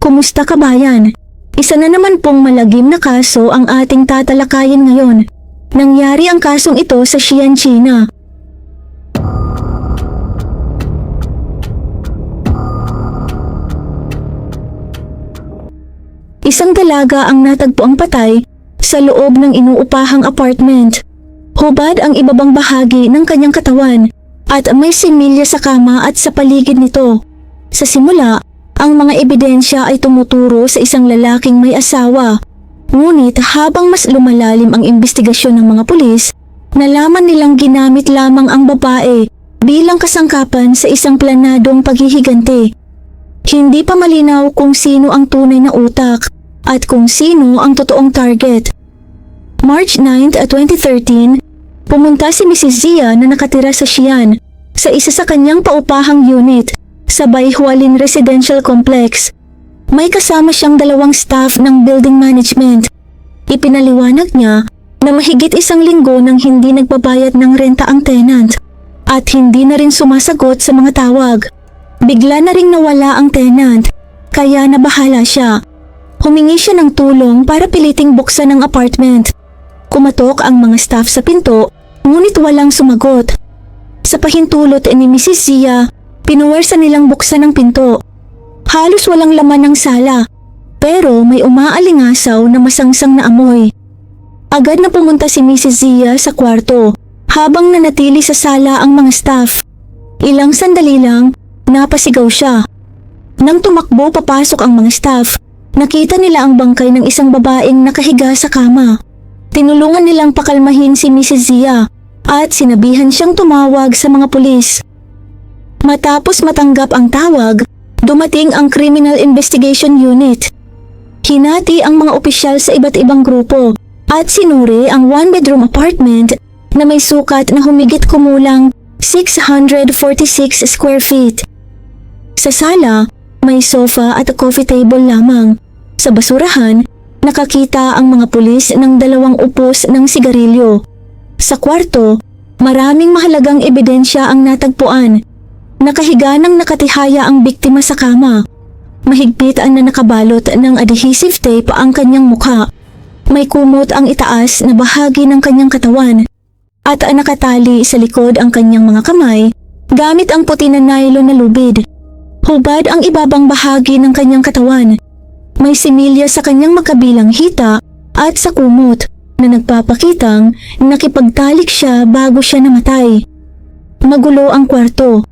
Kumusta kabayan? Isa na naman pong malagim na kaso ang ating tatalakayin ngayon. Nangyari ang kasong ito sa Xi'an, China. Isang dalaga ang natagpuang patay sa loob ng inuupahang apartment. Hubad ang ibabang bahagi ng kanyang katawan at may similya sa kama at sa paligid nito. Sa simula, ang mga ebidensya ay tumuturo sa isang lalaking may asawa. Ngunit habang mas lumalalim ang investigasyon ng mga pulis, nalaman nilang ginamit lamang ang babae bilang kasangkapan sa isang planadong paghihiganti. Hindi pa malinaw kung sino ang tunay na utak at kung sino ang totoong target. March 9, 2013, pumunta si Mrs. Zia na nakatira sa Xi'an sa isa sa kanyang paupahang unit sa Baihualin Residential Complex. May kasama siyang 2 staff ng building management. Ipinaliwanag niya na mahigit 1 linggo nang hindi nagbabayad ng renta ang tenant at hindi na rin sumasagot sa mga tawag. Bigla na ring nawala ang tenant, kaya nabahala siya. Humingi siya ng tulong para piliting buksan ang apartment. Kumatok ang mga staff sa pinto, ngunit walang sumagot. Sa pahintulot ni Mrs. Zia, pinuwersa nilang buksan ang pinto. Halos walang laman ng sala, pero may umaalingasaw na masangsang na amoy. Agad na pumunta si Mrs. Zia sa kwarto, habang nanatili sa sala ang mga staff. Ilang sandali lang, napasigaw siya. Nang tumakbo papasok ang mga staff, nakita nila ang bangkay ng isang babaeng nakahiga sa kama. Tinulungan nilang pakalmahin si Mrs. Zia at sinabihan siyang tumawag sa mga pulis. Matapos matanggap ang tawag, dumating ang Criminal Investigation Unit. Hinati ang mga opisyal sa iba't ibang grupo at sinuri ang 1-bedroom apartment na may sukat na humigit kumulang 646 square feet. Sa sala, may sofa at coffee table lamang. Sa basurahan, nakakita ang mga pulis ng 2 upos ng sigarilyo. Sa kwarto, maraming mahalagang ebidensya ang natagpuan. Nakahiga ng nakatihaya ang biktima sa kama. Mahigpit ang nakabalot ng adhesive tape ang kanyang mukha. May kumot ang itaas na bahagi ng kanyang katawan at nakatali sa likod ang kanyang mga kamay gamit ang puti na nylon na lubid. Hubad ang ibabang bahagi ng kanyang katawan. May similya sa kanyang magkabilang hita at sa kumot na nagpapakitang nakipagtalik siya bago siya namatay. Magulo ang kwarto.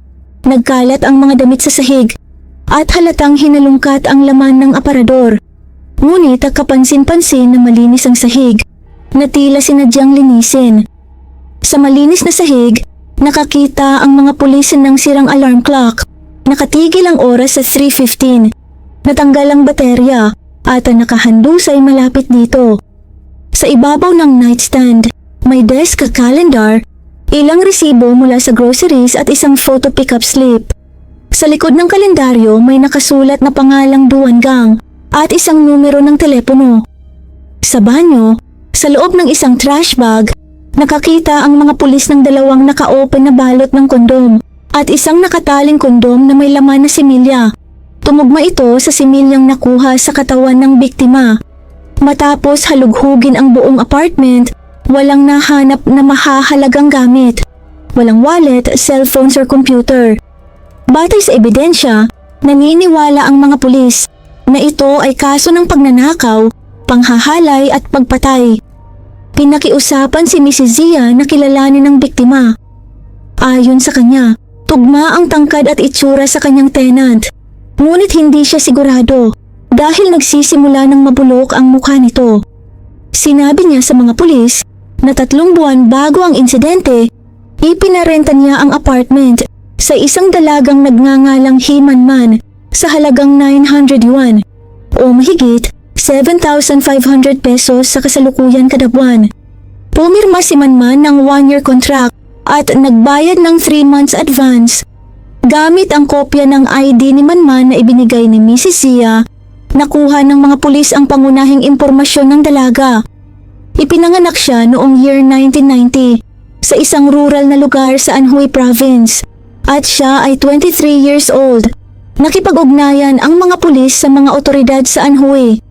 Nagkalat ang mga damit sa sahig at halatang hinalungkat ang laman ng aparador. Ngunit kapansin-pansin na malinis ang sahig na tila sinadyang linisin. Sa malinis na sahig, nakakita ang mga pulis ng sirang alarm clock. Nakatigil ang oras sa 3:15. Natanggal ang baterya at nakahandusay malapit dito. Sa ibabaw ng nightstand, may desk calendar, ilang resibo mula sa groceries at isang photo pickup slip. Sa likod ng kalendaryo may nakasulat na pangalang Duan Gang at isang numero ng telepono. Sa banyo, sa loob ng isang trash bag, nakakita ang mga pulis ng 2 naka-open na balot ng kondom at isang nakataling kondom na may laman na similya. Tumugma ito sa similyang nakuha sa katawan ng biktima. Matapos halughugin ang buong apartment, walang nahanap na mahahalagang gamit. Walang wallet, cellphones or computer. Batay sa ebidensya, naniniwala ang mga pulis na ito ay kaso ng pagnanakaw, panghahalay at pagpatay. Pinakiusapan si Mrs. Zia na kilalanin ng biktima. Ayon sa kanya, tugma ang tangkad at itsura sa kanyang tenant. Ngunit hindi siya sigurado dahil nagsisimula ng mabulok ang mukha nito. Sinabi niya sa mga pulis na 3 buwan bago ang insidente, ipinarenta niya ang apartment sa isang dalagang nagngangalang Himanman sa halagang 900 yuan o mahigit 7,500 pesos sa kasalukuyan kada buwan. Pumirma si Manman ng 1-year contract at nagbayad ng 3 months advance. Gamit ang kopya ng ID ni Manman na ibinigay ni Mrs. Zia, nakuha ng mga pulis ang pangunahing impormasyon ng dalaga. Ipinanganak siya noong year 1990 sa isang rural na lugar sa Anhui Province at siya ay 23 years old. Nakipag-ugnayan ang mga pulis sa mga otoridad sa Anhui.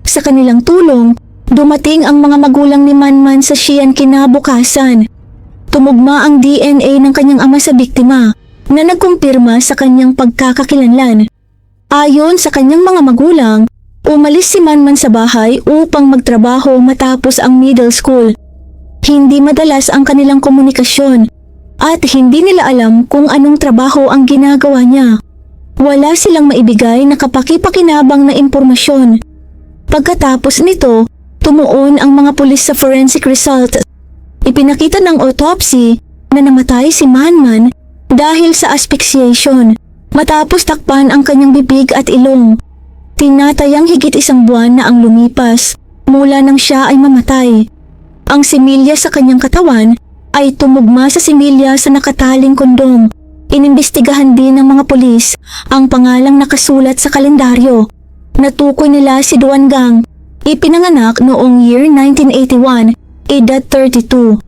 Sa kanilang tulong, dumating ang mga magulang ni Manman sa Xi'an kinabukasan. Tumugma ang DNA ng kanyang ama sa biktima na nagkumpirma sa kanyang pagkakakilanlan. Ayon sa kanyang mga magulang, umalis si Manman sa bahay upang magtrabaho matapos ang middle school. Hindi madalas ang kanilang komunikasyon at hindi nila alam kung anong trabaho ang ginagawa niya. Wala silang maibigay na kapaki-pakinabang na impormasyon. Pagkatapos nito, tumuon ang mga pulis sa forensic result. Ipinakita ng autopsy na namatay si Manman dahil sa asphyxiation matapos takpan ang kanyang bibig at ilong. Tinatayang higit 1 buwan na ang lumipas mula nang siya ay mamatay. Ang similya sa kanyang katawan ay tumugma sa similya sa nakataling kondom. Inimbestigahan din ng mga pulis ang pangalang nakasulat sa kalendaryo. Natukoy nila si Duan Gang. Ipinanganak noong year 1981, edad 32.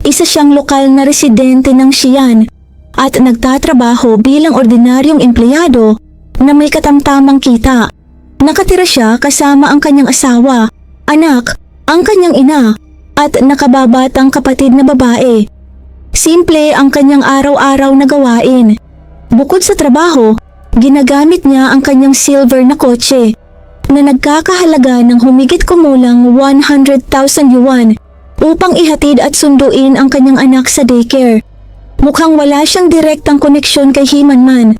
Isa siyang lokal na residente ng Xi'an at nagtatrabaho bilang ordinaryong empleyado na may katamtamang kita. Nakatira siya kasama ang kanyang asawa, anak, ang kanyang ina, at nakababatang kapatid na babae. Simple ang kanyang araw-araw na gawain. Bukod sa trabaho, ginagamit niya ang kanyang silver na kotse na nagkakahalaga ng humigit kumulang 100,000 yuan upang ihatid at sunduin ang kanyang anak sa daycare. Mukhang wala siyang direktang koneksyon kay Himanman.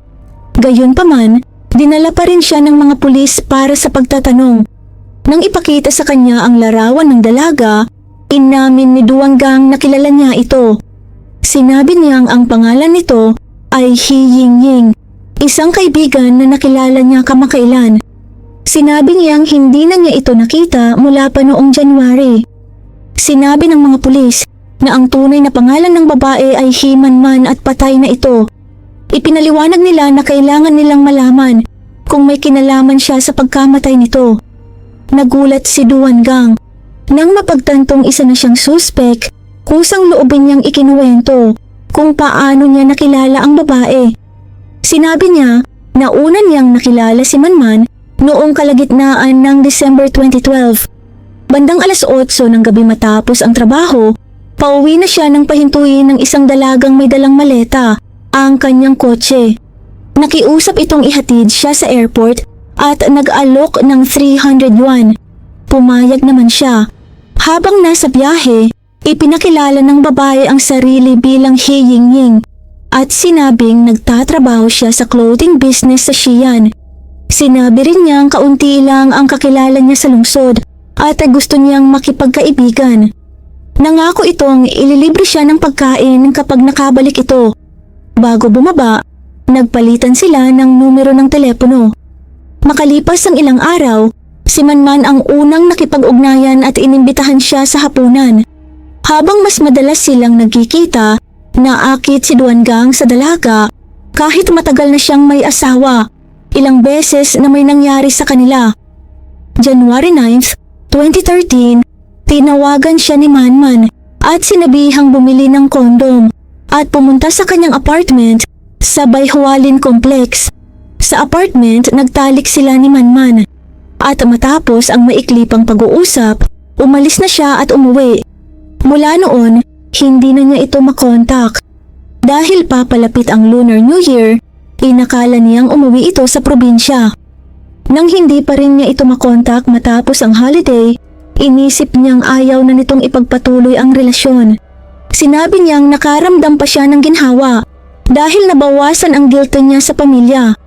Gayunpaman, dinala pa rin siya ng mga pulis para sa pagtatanong. Nang ipakita sa kanya ang larawan ng dalaga, inamin ni Duan Gang na kilala niya ito. Sinabi niyang ang pangalan nito ay He Yingying, isang kaibigan na nakilala niya kamakailan. Sinabi niyang hindi na niya ito nakita mula pa noong January. Sinabi ng mga pulis na ang tunay na pangalan ng babae ay He Manman at patay na ito. Ipinaliwanag nila na kailangan nilang malaman kung may kinalaman siya sa pagkamatay nito. Nagulat si Duan Gang. Nang mapagtantong isa na siyang suspek, kusang loobin niyang ikinuwento kung paano niya nakilala ang babae. Sinabi niya na una niyang nakilala si Manman noong kalagitnaan ng December 2012. Bandang 8:00 ng gabi matapos ang trabaho, pauwi na siya nang pahintuin ng isang dalagang may dalang maleta, ang kanyang kotse. Nakiusap itong ihatid siya sa airport at nag-alok ng 300 yuan. Pumayag naman siya. Habang nasa biyahe, ipinakilala ng babae ang sarili bilang He Yingying at sinabing nagtatrabaho siya sa clothing business sa Xi'an. Sinabi rin niyang kaunti lang ang kakilala niya sa lungsod at gusto niyang makipagkaibigan. Nangako itong ililibre siya ng pagkain kapag nakabalik ito. Bago bumaba, nagpalitan sila ng numero ng telepono. Makalipas ang ilang araw, si Manman ang unang nakipag-ugnayan at inimbitahan siya sa hapunan. Habang mas madalas silang nagkikita, naakit si Duan Gang sa dalaga kahit matagal na siyang may asawa. Ilang beses na may nangyari sa kanila. January 9, 2013, tinawagan siya ni Manman at sinabihang bumili ng kondom at pumunta sa kanyang apartment sa Baihualin Complex. Sa apartment, nagtalik sila ni Manman at matapos ang maikli pang pag-uusap, umalis na siya at umuwi. Mula noon, hindi na niya ito makontak. Dahil papalapit ang Lunar New Year, inakala niyang umuwi ito sa probinsya. Nang hindi pa rin niya ito makontak matapos ang holiday, inisip niyang ayaw na nitong ipagpatuloy ang relasyon. Sinabi niyang nakaramdam pa siya ng ginhawa dahil nabawasan ang guilt niya sa pamilya.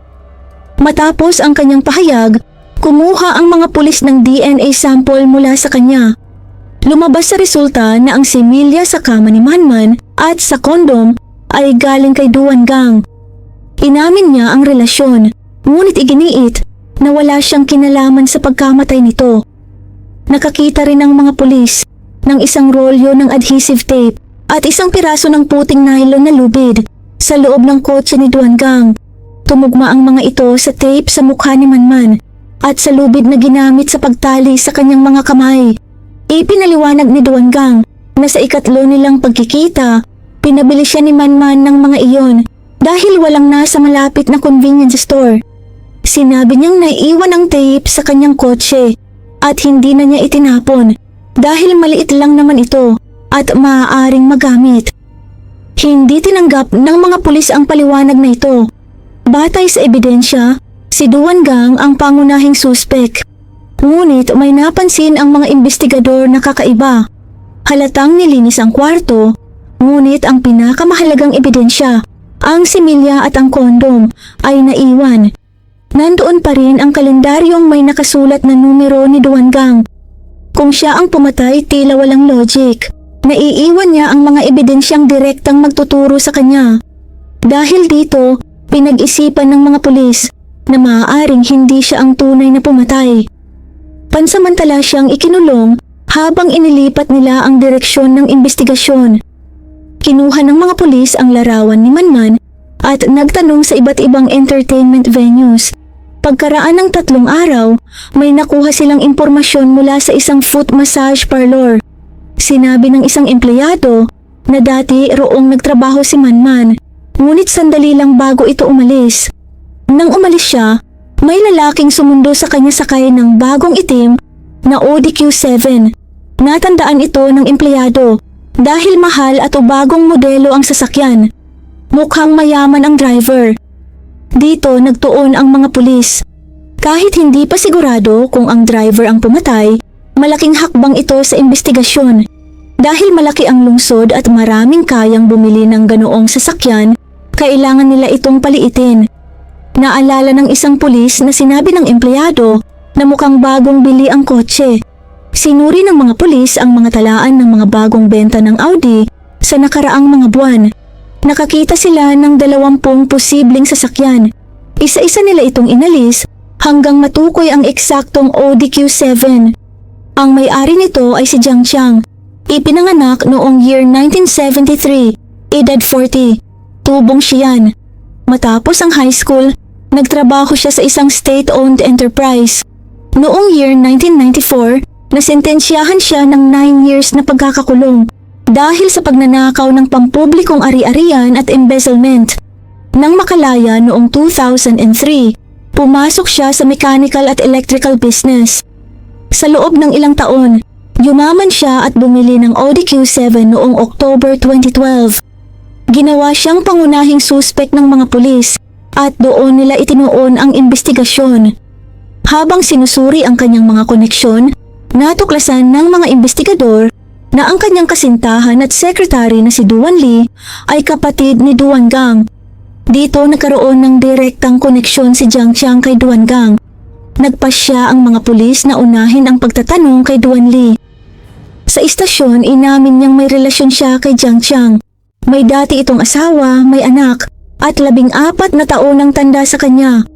Matapos ang kanyang pahayag, kumuha ang mga pulis ng DNA sample mula sa kanya. Lumabas sa resulta na ang similya sa kama ni Manman at sa kondom ay galing kay Duan Gang. Inamin niya ang relasyon, ngunit iginiit na wala siyang kinalaman sa pagkamatay nito. Nakakita rin ang mga pulis ng isang rolyo ng adhesive tape at isang piraso ng puting nylon na lubid sa loob ng kotse ni Duan Gang. Tumugma ang mga ito sa tape sa mukha ni Manman at sa lubid na ginamit sa pagtali sa kanyang mga kamay. Ipinaliwanag ni Duan Gang na sa ikatlo nilang pagkikita, pinabili siya ni Manman ng mga iyon dahil walang nasa malapit na convenience store. Sinabi niyang naiwan ang tape sa kanyang kotse at hindi na niya itinapon dahil maliit lang naman ito at maaaring magamit. Hindi tinanggap ng mga pulis ang paliwanag na ito. Batay sa ebidensya, si Duan Gang ang pangunahing suspek. Ngunit may napansin ang mga investigador na kakaiba. Halatang nilinis ang kwarto, ngunit ang pinakamahalagang ebidensya, ang similya at ang kondom, ay naiwan. Nandoon pa rin ang kalendaryong may nakasulat na numero ni Duan Gang. Kung siya ang pumatay, tila walang logic. Naiiwan niya ang mga ebidensyang direktang magtuturo sa kanya. Dahil dito, pinag-isipan ng mga pulis na maaaring hindi siya ang tunay na pumatay. Pansamantala siyang ikinulong habang inilipat nila ang direksyon ng investigasyon. Kinuha ng mga pulis ang larawan ni Manman at nagtanong sa iba't ibang entertainment venues. Pagkaraan ng 3 araw, may nakuha silang impormasyon mula sa isang foot massage parlor. Sinabi ng isang empleyado na dati roong nagtrabaho si Manman, ngunit sandali lang bago ito umalis. Nang umalis siya, may lalaking sumundo sa kanya sakay ng bagong itim na ODQ7. Natandaan ito ng empleyado dahil mahal at bagong modelo ang sasakyan. Mukhang mayaman ang driver. Dito nagtuon ang mga pulis. Kahit hindi pa sigurado kung ang driver ang pumatay, malaking hakbang ito sa investigasyon. Dahil malaki ang lungsod at maraming kayang bumili ng ganoong sasakyan, kailangan nila itong paliitin. Naalala ng isang pulis na sinabi ng empleyado na mukhang bagong bili ang kotse. Sinuri ng mga pulis ang mga talaan ng mga bagong benta ng Audi sa nakaraang mga buwan. Nakakita sila ng 20 posibleng sasakyan. Isa-isa nila itong inalis hanggang matukoy ang eksaktong ODQ7. Ang may-ari nito ay si Jiang Qiang. Ipinanganak noong year 1973, edad 40. Tubong Xi'an. Matapos ang high school, nagtrabaho siya sa isang state-owned enterprise. Noong year 1994, nasentensyahan siya ng 9 years na pagkakakulong dahil sa pagnanakaw ng pampublikong ari-arian at embezzlement. Nang makalaya noong 2003, pumasok siya sa mechanical at electrical business. Sa loob ng ilang taon, yumaman siya at bumili ng ODQ7 noong October 2012. Ginawa siyang pangunahing suspek ng mga pulis at doon nila itinuon ang investigasyon. Habang sinusuri ang kanyang mga koneksyon, natuklasan ng mga investigador na ang kanyang kasintahan at sekretary na si Duan Li ay kapatid ni Duan Gang. Dito nagkaroon ng direktang koneksyon si Jiang Qiang kay Duan Gang. Nagpasya ang mga pulis na unahin ang pagtatanong kay Duan Li. Sa istasyon, inamin niyang may relasyon siya kay Jiang Qiang. May dati itong asawa, may anak, at 14 na taon ang tanda sa kanya.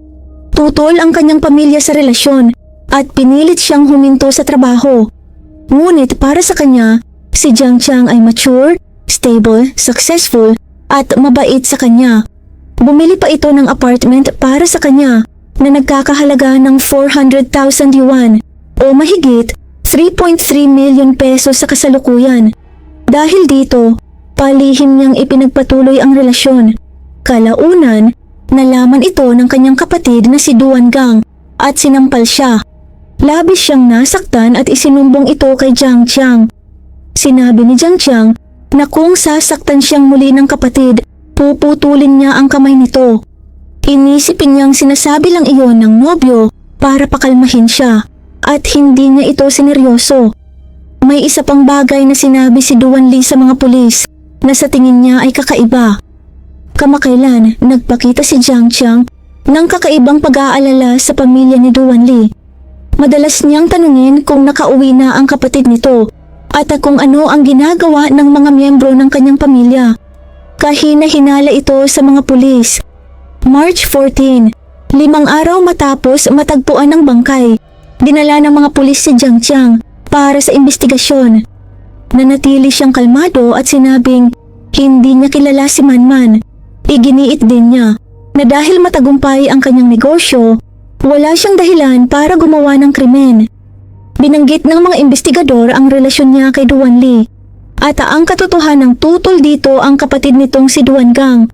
Tutol ang kanyang pamilya sa relasyon at pinilit siyang huminto sa trabaho. Ngunit para sa kanya, si Jiang Qiang ay mature, stable, successful, at mabait sa kanya. Bumili pa ito ng apartment para sa kanya na nagkakahalaga ng 400,000 yuan o mahigit 3.3 million pesos sa kasalukuyan. Dahil dito, palihim niyang ipinagpatuloy ang relasyon. Kalaunan, nalaman ito ng kanyang kapatid na si Duan Gang at sinampal siya. Labis siyang nasaktan at isinumbong ito kay Jiang Qiang. Sinabi ni Jiang Qiang na kung sasaktan siyang muli ng kapatid, puputulin niya ang kamay nito. Inisipin niyang sinasabi lang iyon ng nobyo para pakalmahin siya at hindi niya ito sineryoso. May isa pang bagay na sinabi si Duan Li sa mga pulis na sa tingin niya ay kakaiba. Kamakailan, nagpakita si Jiang Qiang ng kakaibang pag-aalala sa pamilya ni Duan Li. Madalas niyang tanungin kung nakauwi na ang kapatid nito at kung ano ang ginagawa ng mga miyembro ng kanyang pamilya. Kahina-hinala ito sa mga pulis. March 14, 5 araw matapos matagpuan ng bangkay, dinala ng mga pulis si Jiang Qiang para sa investigasyon. Nanatili siyang kalmado at sinabing hindi niya kilala si Manman. Iginiit din niya na dahil matagumpay ang kanyang negosyo, wala siyang dahilan para gumawa ng krimen. Binanggit ng mga investigador ang relasyon niya kay Duan Li at ang katotohanang tutol dito ang kapatid nitong si Duan Gang.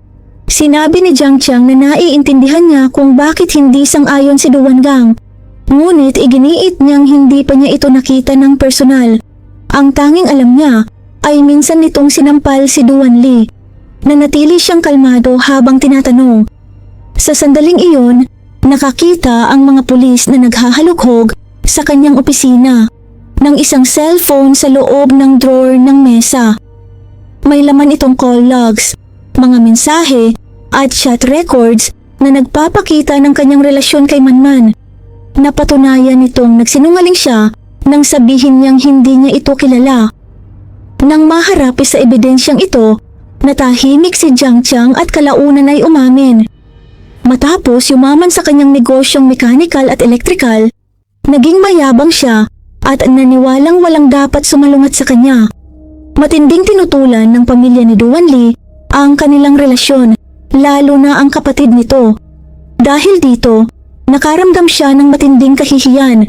Sinabi ni Jiang Qiang na naiintindihan niya kung bakit hindi sang-ayon si Duan Gang. Ngunit iginiit niyang hindi pa niya ito nakita ng personal. Ang tanging alam niya ay minsan nitong sinampal si Duan Li. Nanatili siyang kalmado habang tinatanong. Sa sandaling iyon, nakakita ang mga pulis na naghahalughog sa kanyang opisina ng isang cellphone sa loob ng drawer ng mesa. May laman itong call logs, mga mensahe at chat records na nagpapakita ng kanyang relasyon kay Manman. Napatunayan nitong nagsinungaling siya nang sabihin niyang hindi niya ito kilala. Nang maharap sa ebidensyang ito, natahimik si Jiang Qiang at kalaunan ay umamin. Matapos yumaman sa kanyang negosyong mechanical at electrical, naging mayabang siya at naniwalang walang dapat sumalungat sa kanya. Matinding tinutulan ng pamilya ni Duan Li ang kanilang relasyon, lalo na ang kapatid nito. Dahil dito, nakaramdam siya ng matinding kahihiyan.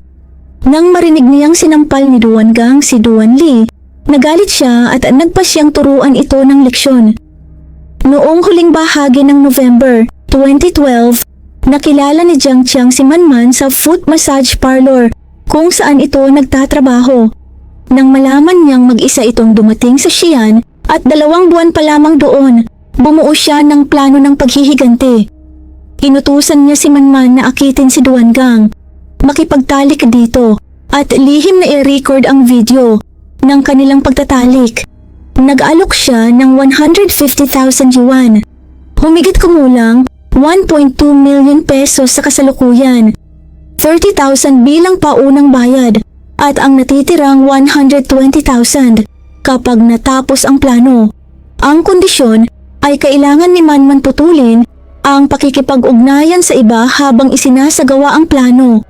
Nang marinig niyang sinampal ni Duan Gang si Duan Li, nagalit siya at nagpasyang turuan ito ng leksyon. Noong huling bahagi ng November 2012, nakilala ni Jiang Qiang si Manman sa foot massage parlor kung saan ito nagtatrabaho. Nang malaman niyang mag-isa itong dumating sa Xi'an at 2 buwan pa lamang doon, bumuo siya ng plano ng paghihiganti. Inutusan niya si Manman na akitin si Duan Gang, makipagtalik dito at lihim na i-record ang video ng kanilang pagtatalik. Nag-alok siya ng 150,000 yuan. Humigit kumulang 1.2 million pesos sa kasalukuyan, 30,000 bilang paunang bayad at ang natitirang 120,000 kapag natapos ang plano. Ang kondisyon ay kailangan ni Manman putulin ang pakikipag-ugnayan sa iba habang isinasagawa ang plano.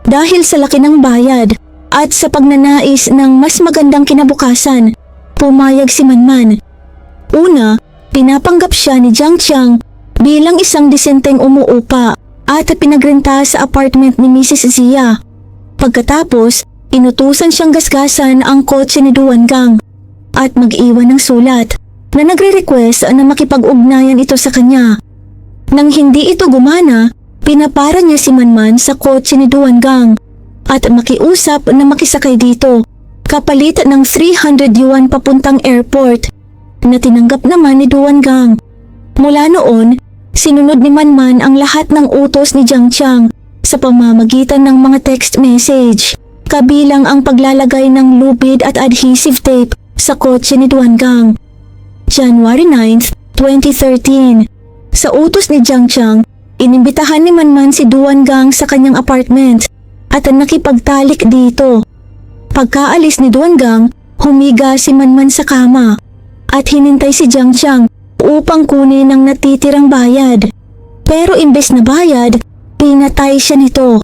Dahil sa laki ng bayad at sa pagnanais ng mas magandang kinabukasan, pumayag si Manman. Una, pinapanggap siya ni Jiang Qiang bilang isang disenteng umuupa at pinagrenta sa apartment ni Mrs. Zia. Pagkatapos, inutusan siyang gasgasan ang kotse ni Duan Gang at mag-iwan ng sulat na nagre-request na makipag-ugnayan ito sa kanya. Nang hindi ito gumana, pinapara niya si Manman sa kotse ni Duan Gang at makiusap na makisakay dito, kapalit ng 300 yuan papuntang airport, na tinanggap naman ni Duan Gang. Mula noon, sinunod ni Manman ang lahat ng utos ni Jiang Qiang sa pamamagitan ng mga text message, kabilang ang paglalagay ng lubid at adhesive tape sa kotse ni Duan Gang. January 9, 2013. Sa utos ni Jiang Qiang, inimbitahan ni Manman si Duan Gang sa kanyang apartment at nakipagtalik dito. Pagkaalis ni Duan Gang, humiga si Manman sa kama at hinintay si Jiang Qiang upang kunin ang natitirang bayad. Pero imbes na bayad, pinatay siya nito.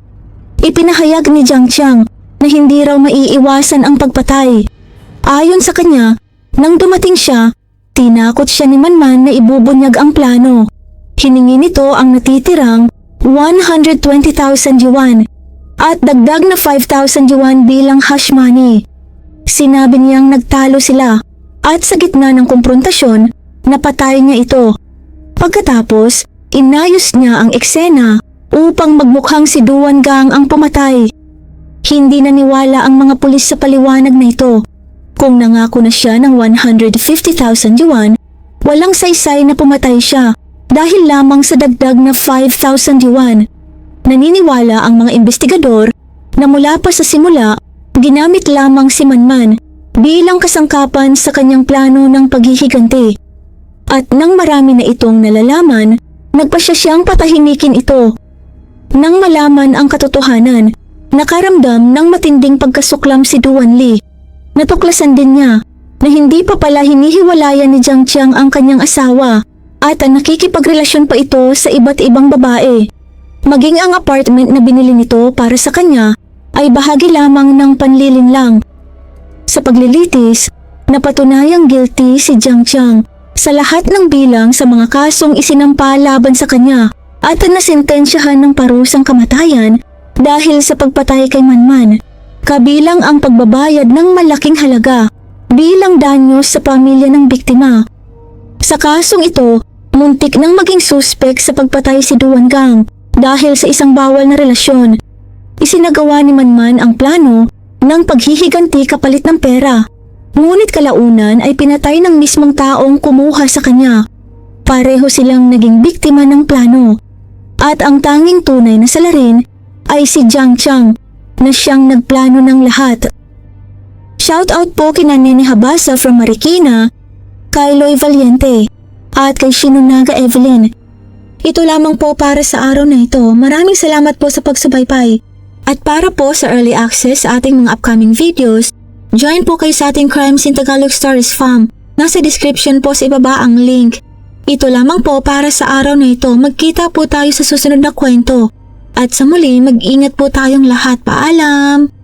Ipinahayag ni Jiang Qiang na hindi raw maiiwasan ang pagpatay. Ayon sa kanya, nang dumating siya, tinakot siya ni Manman na ibubunyag ang plano. Hiningi nito ang natitirang 120,000 yuan at dagdag na 5,000 yuan bilang hush money. Sinabi niyang nagtalo sila at sa gitna ng komprontasyon, napatay niya ito. Pagkatapos, inayos niya ang eksena upang magmukhang si Duan Gang ang pumatay. Hindi naniwala ang mga pulis sa paliwanag na ito. Kung nangako na siya ng 150,000 yuan, walang saysay na pumatay siya dahil lamang sa dagdag na 5,000 yuan. Naniniwala ang mga investigador na mula pa sa simula, ginamit lamang si Manman bilang kasangkapan sa kanyang plano ng paghihiganti. At nang marami na itong nalalaman, nagpasya siyang patahimikin ito. Nang malaman ang katotohanan, nakaramdam ng matinding pagkasuklam si Duan Li. Natuklasan din niya na hindi pa pala hinihiwalayan ni Jiang Qiang ang kanyang asawa at nakikipagrelasyon pa ito sa iba't ibang babae. Maging ang apartment na binili nito para sa kanya ay bahagi lamang ng panlilinlang. Sa paglilitis, napatunayang guilty si Jiang Qiang sa lahat ng bilang sa mga kasong isinampa laban sa kanya at nasintensyahan ng parusang kamatayan dahil sa pagpatay kay Manman, kabilang ang pagbabayad ng malaking halaga bilang danyos sa pamilya ng biktima. Sa kasong ito, Muntik nang maging suspek sa pagpatay si Duan Gang dahil sa isang bawal na relasyon. Isinagawa ni Manman ang plano ng paghihiganti kapalit ng pera. Ngunit kalaunan ay pinatay ng mismong taong kumuha sa kanya. Pareho silang naging biktima ng plano. At ang tanging tunay na salarin ay si Jiang Chang na siyang nagplano ng lahat. Shoutout po kina Nene Habasa from Marikina, kay Loy Valiente, at kay Shinunaga Evelyn. Ito lamang po para sa araw na ito. Maraming salamat po sa pagsubaybay. At para po sa early access sa ating mga upcoming videos, join po kayo sa ating Crimes in Tagalog Stories Fam. Nasa description po sa ibaba ang link. Ito lamang po para sa araw na ito. Magkita po tayo sa susunod na kwento. At sa muli, mag-ingat po tayong lahat. Paalam!